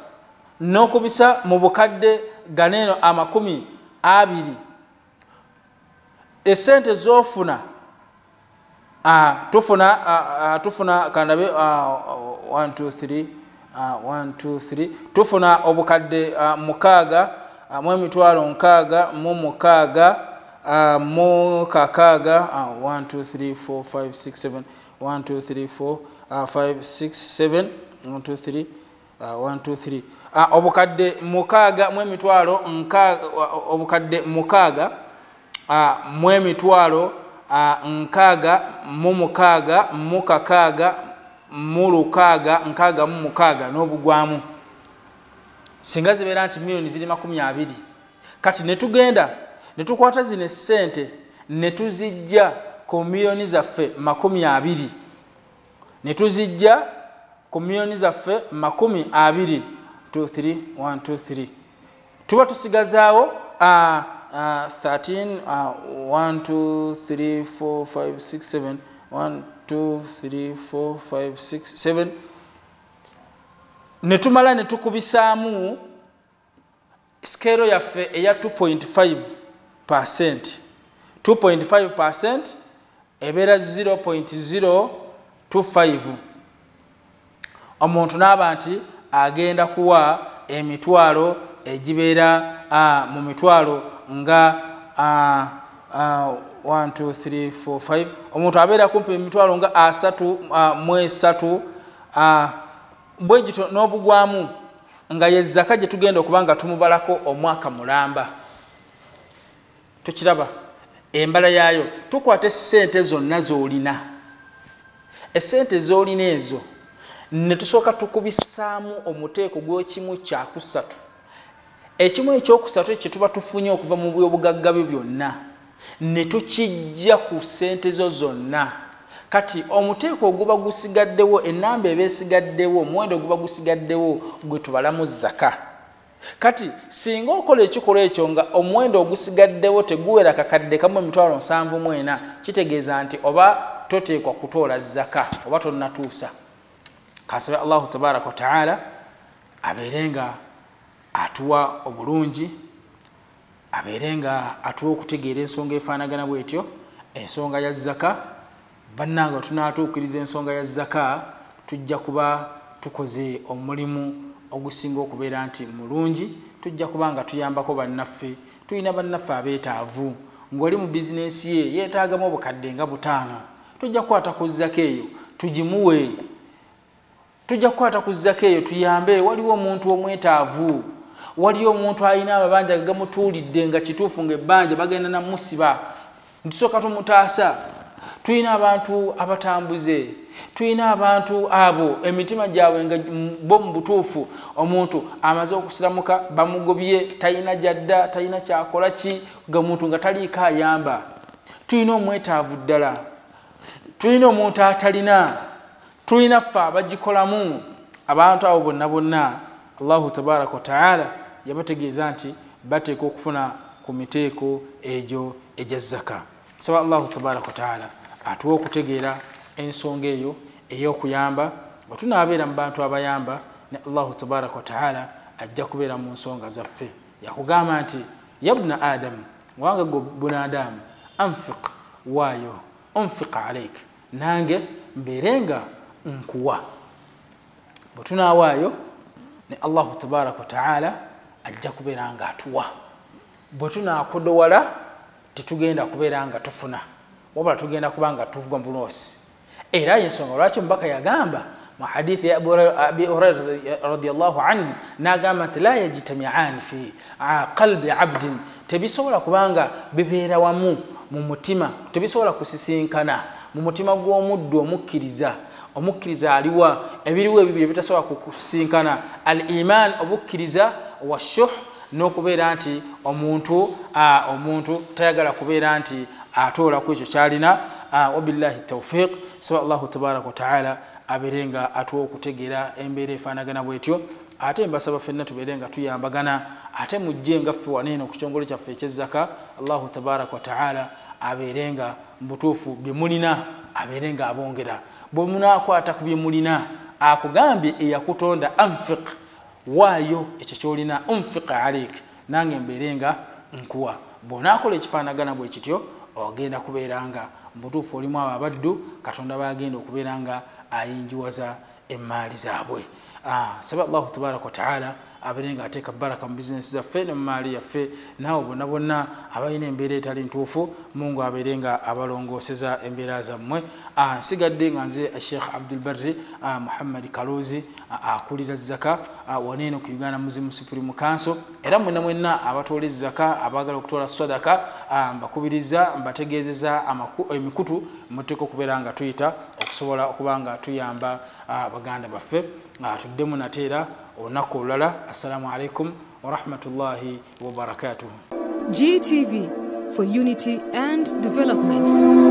n'okubisa mu bukadde ganeeno 20 esente zofuna tufuna kandabe 1 2 3 tufuna obukadde 6 mu emitwalo 6 mu 6 mu kakaaga 1 2 3 4 5 6 7 1 2 3 4 5 6 7 1 2 3 1 2 3 obukadde 6 mu emitwalo 6 obukadde 6 mu emitwalo 6 mu 6 mu kakaaga mu 6 mu 6 n'obugwamu singa zibeera nti milioni ziri 20 kati netugenda netukwata zino essente netuzijja ku milioni zaffe 20 netuzijja ku milioni zaffe 20 2 3 1 2 3 tuba tusigazaawo 13 1 2 3 4 5 6 7 1 2 3 4 5 6 7 netumala netukubisaamu skero yaffe eya 2.5% 2.5% ebeera 0.025 omuntu n'aba nti agenda kuwa emitwalo egibeera mu mitwalo nga 1 2 3 4 5 omuntu abeera kumpi emitwalo nga 3 bwe gito n'obugwamu nga ye zaka gye tugenda okubanga tumubalako omwaka mulamba tukiraba embala yaayo tukwata essente zonna z'olina essente z'olina ezo ne tusooka tukubisaamu omuteeko gw'ekimu kya kusatu ekimu ekyokusatu ekyo tuba tufunye okuva mu byobugagga byo byonna ne tukijja ku ssente zo zonna kati omuteeko oguba gusigaddewo ennamba eba esigaddewo omuwendo oguba gusigaddewo gwe tubalamu zaka kati singa okola ekikolwa ekyo nga omuwendo ogusigaddewo teguwera kakadde kamu emitwalo 74 kitegeeza nti oba toteekwa kutoola zaka oba tonnatuusa kasabe Allahu tabaraka wa taala abeere nga atuwa obulungi abeere nga atuwa okutegeera ensonga efaanagana bwetyo ensonga ya zaka bannanga tunaatuukiriza ensonga ya zaka tujja kuba tukoze omulimu ogusinga okubeera nti mulungi tujja kuba nga tuyambako bannaffe tulina bannaffe abeetaavu ng'oli mu bizinensi ye yeetaagamu obukadde nga 5 tujja kukwata ku zaka eyo tugimuwe tujja kukwata ku zaka eyo tuyambe waliwo omuntu omwetaavu waliyo omuntu alina amabanja gamutuulidde nga kituufu ng'ebbanja bagenda namusiba ntusooka tumutaasa tulina abantu abatambuze tulina abantu abo emitima gyabwe nga bo mu butuufu omuntu amaze okusiramuka bamugobye talina jadda talina kyakola ki nga muntu nga taliiko ayamba tulina omwetaavu ddala tulina omuntu atalina tulina ffe abagikolamu abantu abo bonna bonna Allahu tabaraka wa taala yabategeeza nti bateeka okufuna ku miteeko egyo egya zaka saba Allahu tabaraka wa taala atuwa okutegeera ensonga eyo ey'okuyamba nga tunaabeera mu bantu abayamba ne Allahu tabaraka wa taala ajja kubeera mu nsonga zaffe yakugamba nti yabna adamu wange gwe bunadamu anfiq waayo unfiq alaik nange mbeerenga nkuwa bwe tunaawaayo ne Allahu tabaraka wa taala ajja kubeera nga atuwa bwe tunaakodowala tetugenda kubeera nga tufuna wabula tugenda kuba nga tuvuga mbuloosi era yensonga lwaki mubaka yagamba mu hadithi ya Abi Hurayra radiyallahu anhu n'agamba nti la yajtami'ani fi qalbi abdin tebisobola kubanga bibeera wamu mu mutima tebisobola kusisinkana mu mutima gw'omuddu omukkiriza omukkiriza aliwa ebiriwo ebibiri bitasobola kusinkana al iman obukkiriza wa shuh n'okubeera nti omuntu tayagala kubeera nti atoola ku ekyo kyalina. Wabillahi tawfiq. Saba Allahu tabaraka wa taala abeerenga atuwa okutegeera embeera efaanagana bwetyo, ate mbasaba ffenna tubeere nga tuyambagana, ate mujje nga ffe waneeno ku kitongole kyaffe eky'ezzaka. Allahu tabaraka wa taala abeerenga mbutuufu bye mulina abeerenga abongera. Bwe munaakwata ku bye mulina akugambye eyakutonda anfiq, waayo ekyo kyolina unfiq alik, nange mbeerenga nkuwa. Bw'onaakola ekifaanagana bwe kityo ogenda kubeera nga mbutuufu olimu abo abaddu Katonda bagenda okubeera nga ayinjiwaza emmaali zaabwe. Saba Allahu tabaraka wa taala abeerenga ateeka baraka mu bizinesi zaffe ne mu maali yaffe. Naawe bonna bonna abalina embeera etali ntuufu Mungu abeerenga abalongooseza embeera zammwe. Nsigadde nga nze Sheikh Abdul Barri Muhammad Kaluzi akulira zaka waneeno ku Uganda Muslim Supreme Council. Era mwenna abatoola zaka abaagala okutoola sadaka mbakubiriza mbategeezeza emikutu muteeka okubeera nga tuyita okusobola okuba nga tuyamba baganda baffe. Tuddemu nateera olunaku olulala. Assalamu alaikum wa rahmatullahi wa barakatuh. GTV for unity and development.